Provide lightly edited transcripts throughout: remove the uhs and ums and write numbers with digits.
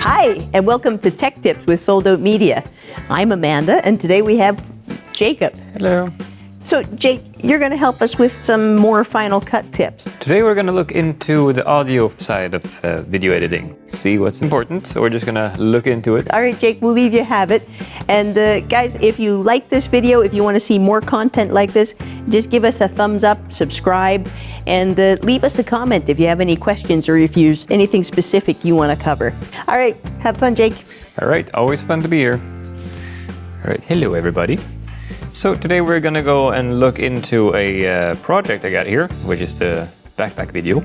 Hi, and welcome to Tech Tips with Sold Out Media. I'm Amanda, and today we have Jacob. Hello. So, Jake, you're going to help us with some more Final Cut tips. Today we're going to look into the audio side of video editing. See what's important, so we're just going to look into it. All right, Jake, we'll leave you have it. And guys, if you like this video, if you want to see more content like this, just give us a thumbs up, subscribe, and leave us a comment if you have any questions or if there's anything specific you want to cover. All right, have fun, Jake. All right, always fun to be here. All right, hello everybody. So today we're gonna go and look into a project I got here, which is the backpack video.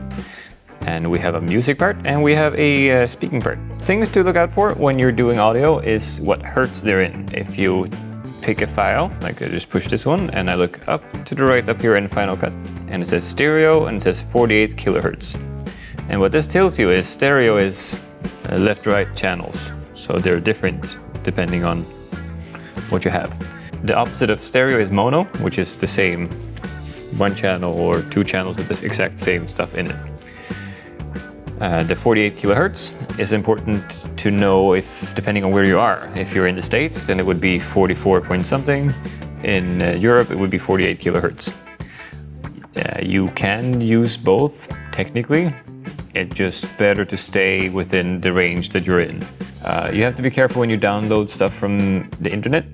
And we have a music part and we have a speaking part. Things to look out for when you're doing audio is what hertz they're in. If you pick a file, like I just push this one and I look up to the right up here in Final Cut, and it says stereo and it says 48 kilohertz. And what this tells you is stereo is left-right channels. So they're different depending on what you have. The opposite of stereo is mono, which is the same one channel or two channels with this exact same stuff in it. The 48 kilohertz is important to know if, depending on where you are. If you're in the States, then it would be 44 point something. In Europe, it would be 48 kilohertz. You can use both, technically. It's just better to stay within the range that you're in. You have to be careful when you download stuff from the internet.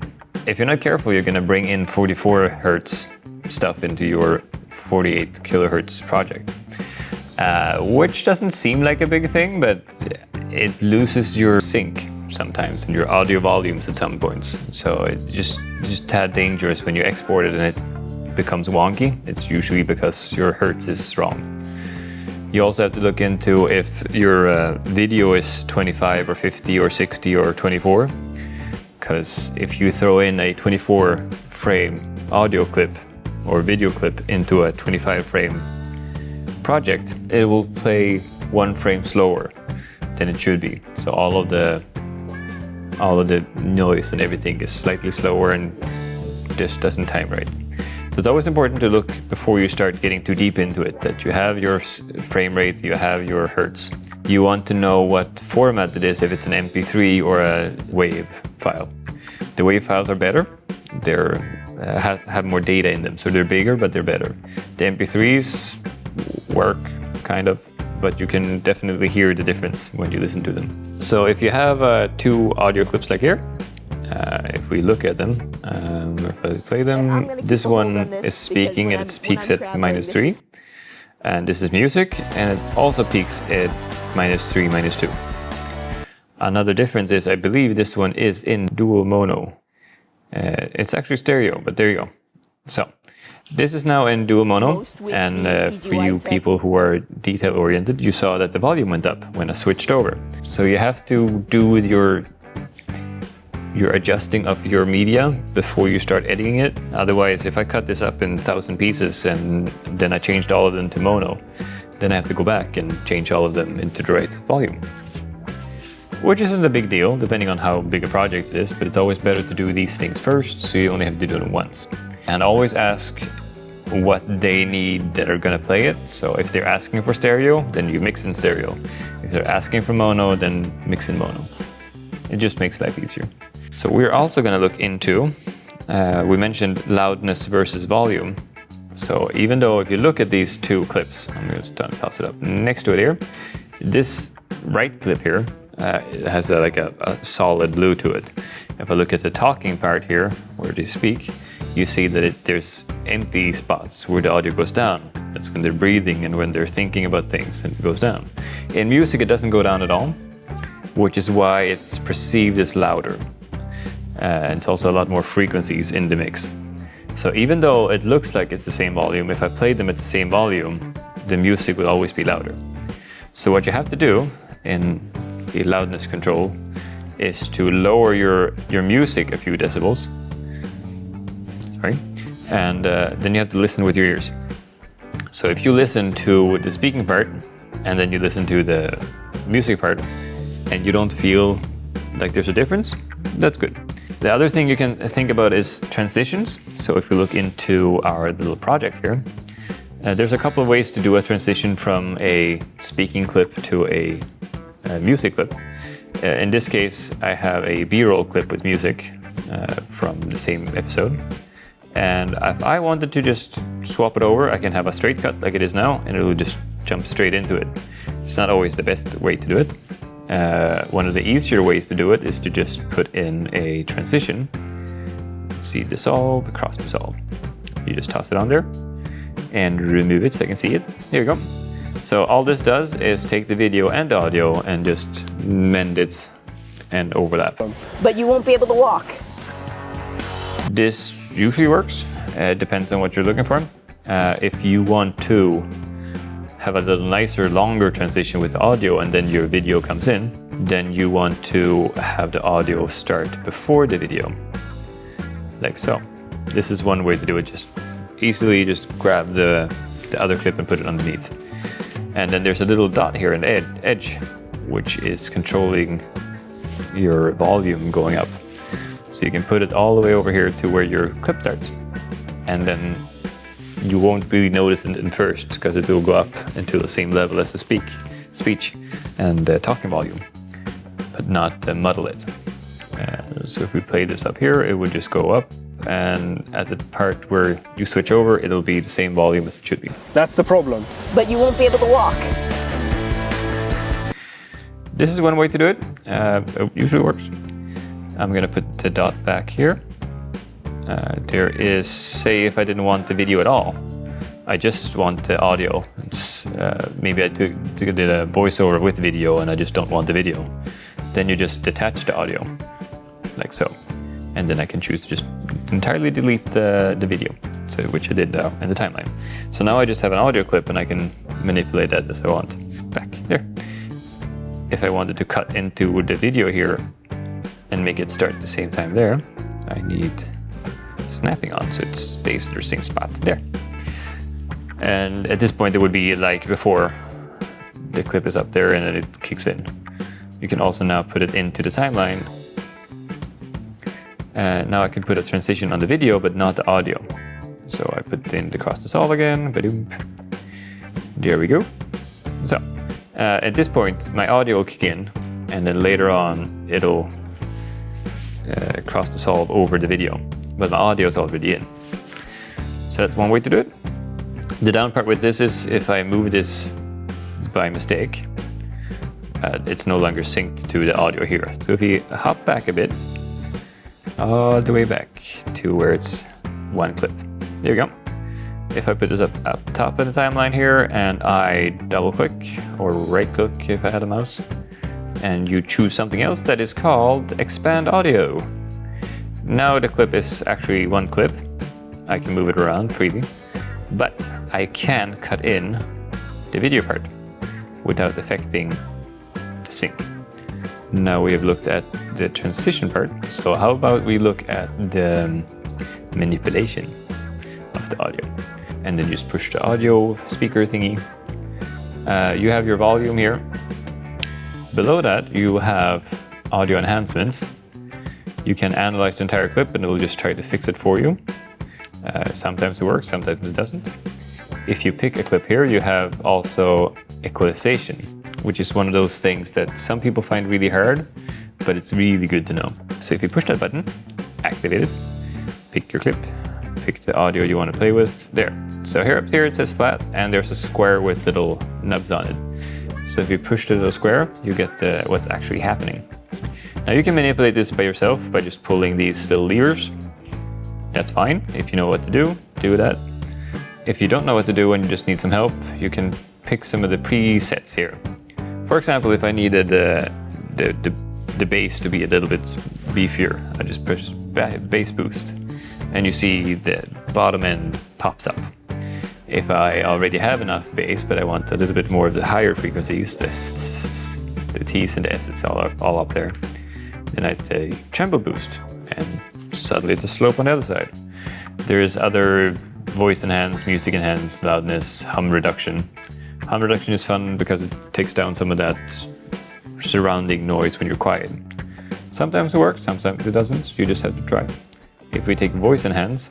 If you're not careful, you're gonna bring in 44 hertz stuff into your 48 kilohertz project, which doesn't seem like a big thing, but it loses your sync sometimes and your audio volumes at some points. So it's just tad dangerous when you export it and it becomes wonky. It's usually because your hertz is wrong. You also have to look into if your video is 25 or 50 or 60 or 24. Because if you throw in a 24 frame audio clip or video clip into a 25 frame project, it will play 1 frame slower than it should be. So all of the noise and everything is slightly slower and just doesn't time right. So it's always important to look before you start getting too deep into it, that you have your frame rate, you have your hertz. You want to know what format it is, if it's an MP3 or a WAV file. The WAV files are better. They're have more data in them, so they're bigger, but they're better. The MP3s work, kind of, but you can definitely hear the difference when you listen to them. So if you have 2 audio clips like here, if we look at them, if I play them, this one is speaking and it peaks at -3. And this is music, and it also peaks at -3, -2. Another difference is I believe this one is in dual mono. It's actually stereo, but there you go. So this is now in dual mono, and for you people who are detail oriented, you saw that the volume went up when I switched over. So you have to do your adjusting of your media before you start editing it. Otherwise, if I cut this up in 1,000 pieces and then I changed all of them to mono, then I have to go back and change all of them into the right volume. Which isn't a big deal, depending on how big a project it is, but it's always better to do these things first, so you only have to do them once. And always ask what they need that are gonna play it. So if they're asking for stereo, then you mix in stereo. If they're asking for mono, then mix in mono. It just makes life easier. So we're also gonna look into, we mentioned loudness versus volume. So even though if you look at these 2 clips, I'm gonna toss it up next to it here, this right clip here, it has a solid blue to it. If I look at the talking part here, where they speak, you see that there's empty spots where the audio goes down. That's when they're breathing and when they're thinking about things, and it goes down. In music, it doesn't go down at all, which is why it's perceived as louder. It's also a lot more frequencies in the mix. So even though it looks like it's the same volume, if I play them at the same volume, the music will always be louder. So what you have to do in the loudness control is to lower your music a few decibels. Sorry. And then you have to listen with your ears. So if you listen to the speaking part and then you listen to the music part and you don't feel like there's a difference, that's good. The other thing you can think about is transitions. So if we look into our little project here, there's a couple of ways to do a transition from a speaking clip to a music clip. In this case, I have a B-roll clip with music from the same episode. And if I wanted to just swap it over, I can have a straight cut like it is now, and it will just jump straight into it. It's not always the best way to do it. One of the easier ways to do it is to just put in a transition. See, dissolve, cross dissolve. You just toss it on there and remove it so I can see it. There you go. So all this does is take the video and audio and just mend it and overlap. But you won't be able to walk. This usually works. It depends on what you're looking for. If you want to have a little nicer, longer transition with the audio and then your video comes in, then you want to have the audio start before the video, like so. This is one way to do it. Just easily just grab the other clip and put it underneath. And then there's a little dot here in the edge, which is controlling your volume going up. So you can put it all the way over here to where your clip starts. And then you won't really notice it in first because it will go up until the same level as the speech and talking volume, but not muddle it. So if we play this up here, it would just go up, and at the part where you switch over, it'll be the same volume as it should be. That's the problem. But you won't be able to walk. This is one way to do it. It usually works. I'm gonna put the dot back here. There is, say if I didn't want the video at all, I just want the audio. Maybe I did a voiceover with video and I just don't want the video. Then you just detach the audio, like so. And then I can choose to just entirely delete the video, so, which I did in the timeline. So now I just have an audio clip and I can manipulate that as I want. Back there. If I wanted to cut into the video here and make it start at the same time there, I need snapping on so it stays in the same spot there. And at this point it would be like before the clip is up there and then it kicks in. You can also now put it into the timeline. Now I can put a transition on the video but not the audio. So I put in the cross dissolve again, ba-doom. There we go. So at this point my audio will kick in and then later on it'll cross dissolve over the video. But the audio is already in. So that's one way to do it. The down part with this is if I move this by mistake, it's no longer synced to the audio here. So if you hop back a bit, all the way back to where it's one clip. There you go. If I put this up top of the timeline here and I double click or right click if I had a mouse, and you choose something else that is called expand audio. Now the clip is actually one clip. I can move it around freely, but I can cut in the video part without affecting the sync. Now we have looked at the transition part, so how about we look at the manipulation of the audio, and then just push the audio speaker thingy. You have your volume here. Below that you have audio enhancements. You can analyze the entire clip and it will just try to fix it for you. Sometimes it works, sometimes it doesn't. If you pick a clip here, you have also equalization, which is one of those things that some people find really hard, but it's really good to know. So if you push that button, activate it, pick your clip, pick the audio you want to play with, there. So here up here it says flat and there's a square with little nubs on it. So if you push the little square, you get what's actually happening. Now you can manipulate this by yourself by just pulling these little levers. That's fine. If you know what to do that. If you don't know what to do and you just need some help, you can pick some of the presets here. For example, if I needed the bass to be a little bit beefier, I just push bass boost and you see the bottom end pops up. If I already have enough bass but I want a little bit more of the higher frequencies, the T's and the S's all up there, then I'd say treble boost, and suddenly it's a slope on the other side. There's other voice enhance, music enhance, loudness, hum reduction. Hum reduction is fun because it takes down some of that surrounding noise when you're quiet. Sometimes it works, sometimes it doesn't. You just have to try. If we take voice enhance,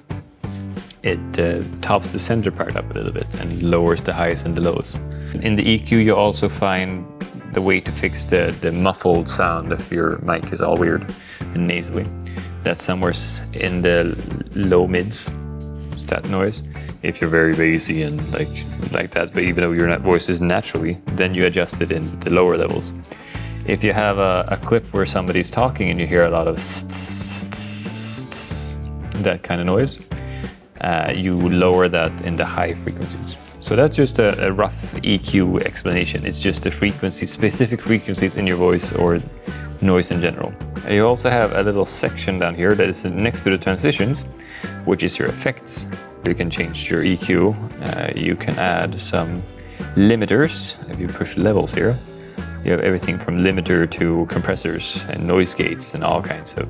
it tops the center part up a little bit and lowers the highs and the lows. In the EQ you also find the way to fix the muffled sound if your mic is all weird and nasally. That's somewhere in the low mids. It's that noise. If you're very bassy and like that, but even though your voice is naturally, then you adjust it in the lower levels. If you have a clip where somebody's talking and you hear a lot of that kind of noise, you lower that in the high frequencies. So that's just a rough EQ explanation. It's just the frequencies, specific frequencies in your voice or noise in general. You also have a little section down here that is next to the transitions, which is your effects. You can change your EQ. You can add some limiters. If you push levels here, you have everything from limiter to compressors and noise gates and all kinds of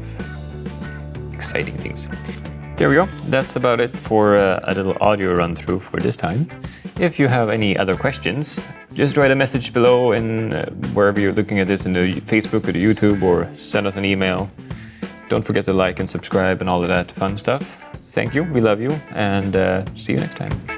exciting things. There we go. That's about it for a little audio run through for this time. If you have any other questions, just write a message below in wherever you're looking at this, in the Facebook or the YouTube, or send us an email. Don't forget to like and subscribe and all of that fun stuff. Thank you. We love you, and see you next time.